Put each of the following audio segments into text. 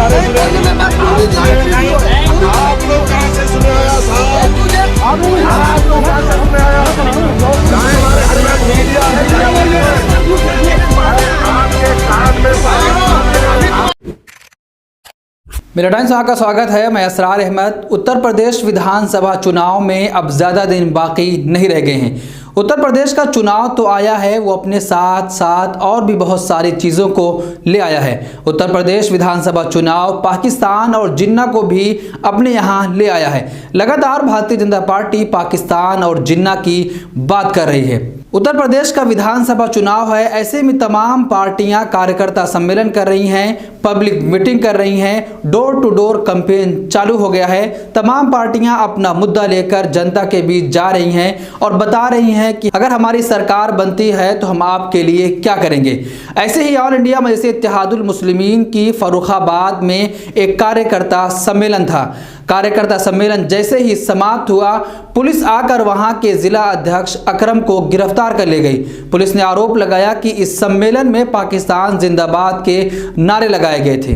नारे सुने? आप लोग कहाँ से सुने आया साहब? आप लोग कहाँ से सुने आया? चाहे हमारे घर में मीडिया है, आपके कान में मेरा टाइम्स का स्वागत है। मैं असरार अहमद। उत्तर प्रदेश विधानसभा चुनाव में अब ज़्यादा दिन बाकी नहीं रह गए हैं। उत्तर प्रदेश का चुनाव तो आया है, वो अपने साथ साथ और भी बहुत सारी चीज़ों को ले आया है। उत्तर प्रदेश विधानसभा चुनाव पाकिस्तान और जिन्ना को भी अपने यहाँ ले आया है। लगातार भारतीय जनता पार्टी पाकिस्तान और जिन्ना की बात कर रही है। उत्तर प्रदेश का विधानसभा चुनाव है, ऐसे में तमाम पार्टियां कार्यकर्ता सम्मेलन कर रही हैं, पब्लिक मीटिंग कर रही हैं, डोर टू डोर कैंपेन चालू हो गया है। तमाम पार्टियां अपना मुद्दा लेकर जनता के बीच जा रही हैं और बता रही हैं कि अगर हमारी सरकार बनती है तो हम आपके लिए क्या करेंगे। ऐसे ही ऑल इंडिया मजलिस इत्तेहादुल मुस्लिमीन की फर्रुखाबाद में एक कार्यकर्ता सम्मेलन था। कार्यकर्ता सम्मेलन जैसे ही समाप्त हुआ, पुलिस आकर वहां के जिला अध्यक्ष अकरम को गिरफ्तार कर ले गई। पुलिस ने आरोप लगाया कि इस सम्मेलन में पाकिस्तान जिंदाबाद के नारे लगाए गए थे।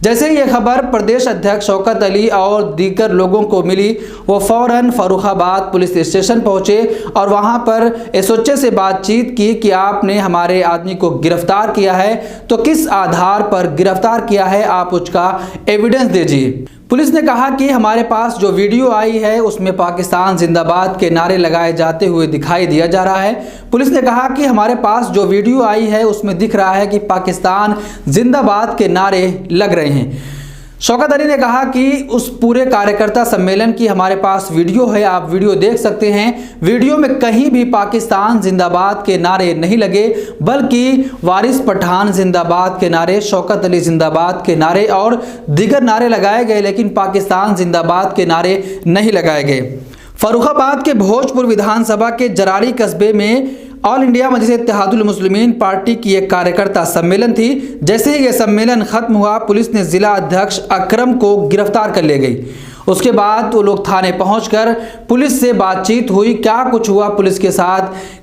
जैसे ही ये खबर प्रदेश अध्यक्ष शौकत अली और दीगर लोगों को मिली, वो फौरन फर्रुखाबाद पुलिस स्टेशन पहुंचे और वहां पर एसओचे से बातचीत की कि आपने हमारे आदमी को गिरफ्तार किया है, तो किस आधार पर गिरफ्तार किया है, आप उसका एविडेंस दीजिए। पुलिस ने कहा कि हमारे पास जो वीडियो आई है उसमें पाकिस्तान जिंदाबाद के नारे लगाए जाते हुए दिखाई दिया जा रहा है। पुलिस ने कहा कि हमारे पास जो वीडियो आई है उसमें दिख रहा है कि पाकिस्तान जिंदाबाद के नारे लग रहे हैं। शौकत अली ने कहा कि उस पूरे कार्यकर्ता सम्मेलन की हमारे पास वीडियो है, आप वीडियो देख सकते हैं। वीडियो में कहीं भी पाकिस्तान जिंदाबाद के नारे नहीं लगे, बल्कि वारिस पठान जिंदाबाद के नारे, शौकत अली जिंदाबाद के नारे और दीगर नारे लगाए गए, लेकिन पाकिस्तान जिंदाबाद के नारे नहीं लगाए गए। फर्रुखाबाद के भोजपुर विधानसभा के जरारी कस्बे में ऑल इंडिया मजलिस इत्तेहादुल मुस्लिमीन पार्टी की एक कार्यकर्ता सम्मेलन थी। जैसे ही यह सम्मेलन खत्म हुआ, पुलिस ने जिला अध्यक्ष अकरम को गिरफ्तार कर ले गई। उसके बाद वो लोग थाने पहुंचकर पुलिस से बातचीत हुई। क्या कुछ हुआ पुलिस के साथ,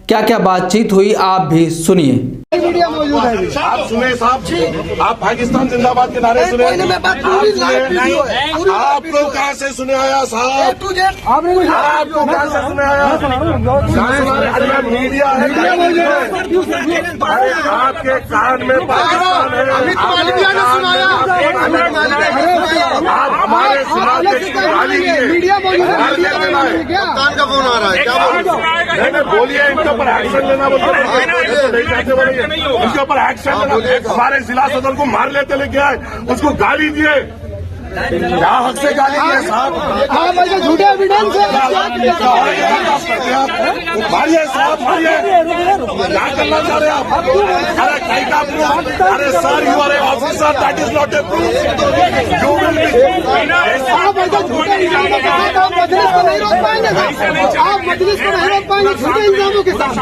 क्या क्या बातचीत हुई, आप भी सुनिए। आप सुने साहब, आप पाकिस्तान जिंदाबाद के नारे सुने? आप लोग कहाँ से सुने आया साहब? आप लोग कहाँ से सुने आया? चाहे हमारे घर में मीडिया है, आपके कान में पाकिस्तान है। आप हमारे समाज के गाली कप्तान का फोन आ रहा है, क्या बोल? बोलिए, इनके ऊपर एक्शन लेना बोलिए, इसके ऊपर एक्शन लेना। हमारे जिला सदर को मार लेते लेके आए, उसको गाली दिए। क्या हक से गाली दिए साहब? झूठे एविडेंस मारिए साहब, मारिए। क्या करना चाह रहे हैं आप? अरे कहीं का प्रूफ? अरे sir, you are a officer, that is not a proof. You will आप मजलिस को नहीं रोक पाएंगे, आप मजलिस को नहीं रोक पाएंगे झूठे इल्जामों के साथ।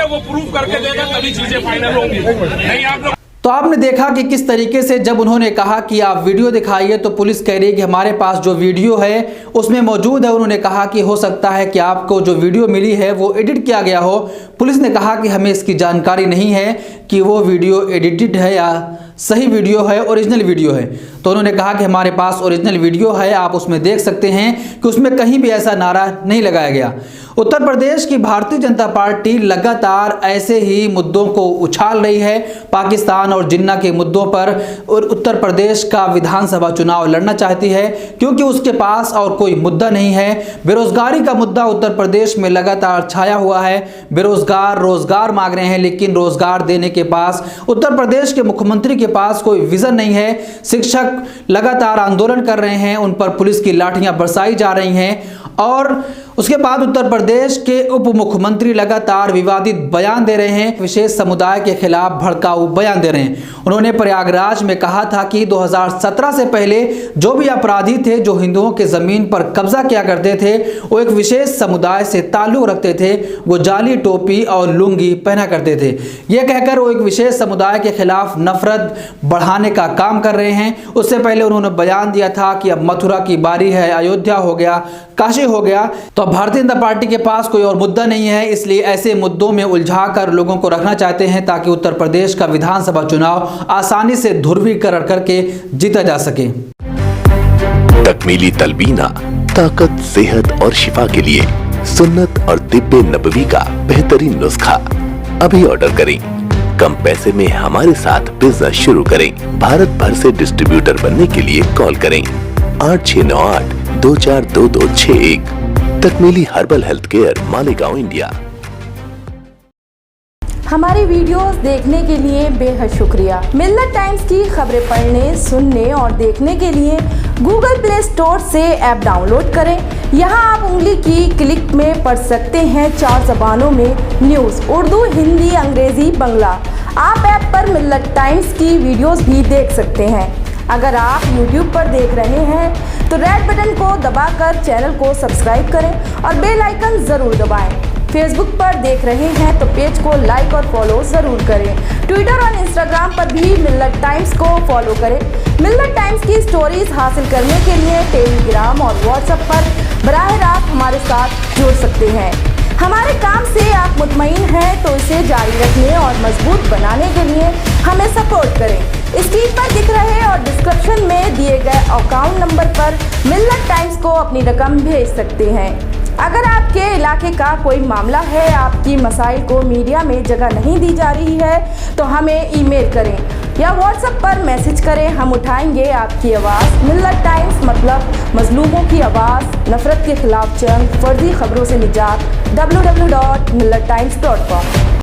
वो प्रूफ करके देगा तभी चीजें फाइनल होंगी। नहीं आप लोग तो आपने देखा कि किस तरीके से जब उन्होंने कहा कि आप वीडियो दिखाइए, तो पुलिस कह रही है कि हमारे पास जो वीडियो है उसमें मौजूद है। उन्होंने कहा कि हो सकता है कि आपको जो वीडियो मिली है वो एडिट किया गया हो। पुलिस ने कहा कि हमें इसकी जानकारी नहीं है कि वो वीडियो एडिटेड है या सही वीडियो है, ओरिजिनल वीडियो है। तो उन्होंने कहा कि हमारे पास ओरिजिनल वीडियो है, आप उसमें देख सकते हैं कि उसमें कहीं भी ऐसा नारा नहीं लगाया गया। उत्तर प्रदेश की भारतीय जनता पार्टी लगातार ऐसे ही मुद्दों को उछाल रही है। पाकिस्तान और जिन्ना के मुद्दों पर और उत्तर प्रदेश का विधानसभा चुनाव लड़ना चाहती है, क्योंकि उसके पास और कोई मुद्दा नहीं है। बेरोजगारी का मुद्दा उत्तर प्रदेश में लगातार छाया हुआ है। बेरोजगार रोजगार मांग रहे हैं, लेकिन रोजगार देने के पास उत्तर प्रदेश के मुख्यमंत्री के पास कोई विजन नहीं है। शिक्षक लगातार आंदोलन कर रहे हैं, उन पर पुलिस की लाठियां बरसाई जा रही हैं और उसके बाद उत्तर प्रदेश के उप मुख्यमंत्री लगातार विवादित बयान दे रहे हैं, विशेष समुदाय के खिलाफ भड़काऊ बयान दे रहे हैं। उन्होंने प्रयागराज में कहा था कि 2017 से पहले जो भी अपराधी थे जो हिंदुओं के जमीन पर कब्जा किया करते थे, वो एक विशेष समुदाय से ताल्लुक रखते थे, वो जाली टोपी और लुंगी पहना करते थे। यह कहकर वो एक विशेष समुदाय के खिलाफ नफरत बढ़ाने का काम कर रहे हैं। उससे पहले उन्होंने बयान दिया था कि अब मथुरा की बारी है, अयोध्या हो गया, काशी हो गया, तो अब भारतीय जनता पार्टी के पास कोई और मुद्दा नहीं है, इसलिए ऐसे मुद्दों में उलझाकर लोगों को रखना चाहते हैं ताकि उत्तर प्रदेश का विधानसभा चुनाव आसानी से ध्रुवीकरण करके जीता जा सके। तकमीली तलबीना, ताकत, सेहत और शिफा के लिए सुन्नत और तिब्बे नबवी का बेहतरीन नुस्खा। अभी ऑर्डर करें, कम पैसे में हमारे साथ बिजनेस शुरू करें। भारत भर से डिस्ट्रीब्यूटर बनने के लिए कॉल करें 8698242261। Takmeeli herbal health care, Malegaon, India. हमारी वीडियोस देखने के लिए बेहद शुक्रिया। मिल्लत टाइम्स की खबरें पढ़ने, सुनने और देखने के लिए गूगल प्ले स्टोर से ऐप डाउनलोड करें। यहां आप उंगली की क्लिक में पढ़ सकते हैं 4 जबानों में न्यूज़, उर्दू, हिंदी, अंग्रेजी, बांग्ला। आप ऐप पर मिल्लत टाइम्स की वीडियोस भी देख सकते हैं। अगर आप YouTube पर देख रहे हैं तो रेड बटन को दबाकर चैनल को सब्सक्राइब करें और बेल आइकन ज़रूर दबाएं। फेसबुक पर देख रहे हैं तो पेज को लाइक और फॉलो ज़रूर करें। ट्विटर और इंस्टाग्राम पर भी मिल्लत टाइम्स को फॉलो करें। मिल्लत टाइम्स की स्टोरीज हासिल करने के लिए टेलीग्राम और व्हाट्सएप पर बराह रास्त हमारे साथ जुड़ सकते हैं। हमारे काम से आप मुतमईन हैं तो इसे जारी रखने और मजबूत बनाने के लिए हमें सपोर्ट करें। स्क्रीन पर दिख रहे और डिस्क्रिप्शन में दिए गए अकाउंट नंबर पर मिल्लत टाइम्स को अपनी रकम भेज सकते हैं। अगर आपके इलाके का कोई मामला है, आपकी मसाइल को मीडिया में जगह नहीं दी जा रही है तो हमें ईमेल करें या व्हाट्सएप पर मैसेज करें, हम उठाएंगे आपकी आवाज़। मिल्लत टाइम्स मतलब मजलूमों की आवाज़, नफरत के खिलाफ जंग, फर्जी खबरों से निजात। www.millattimes.com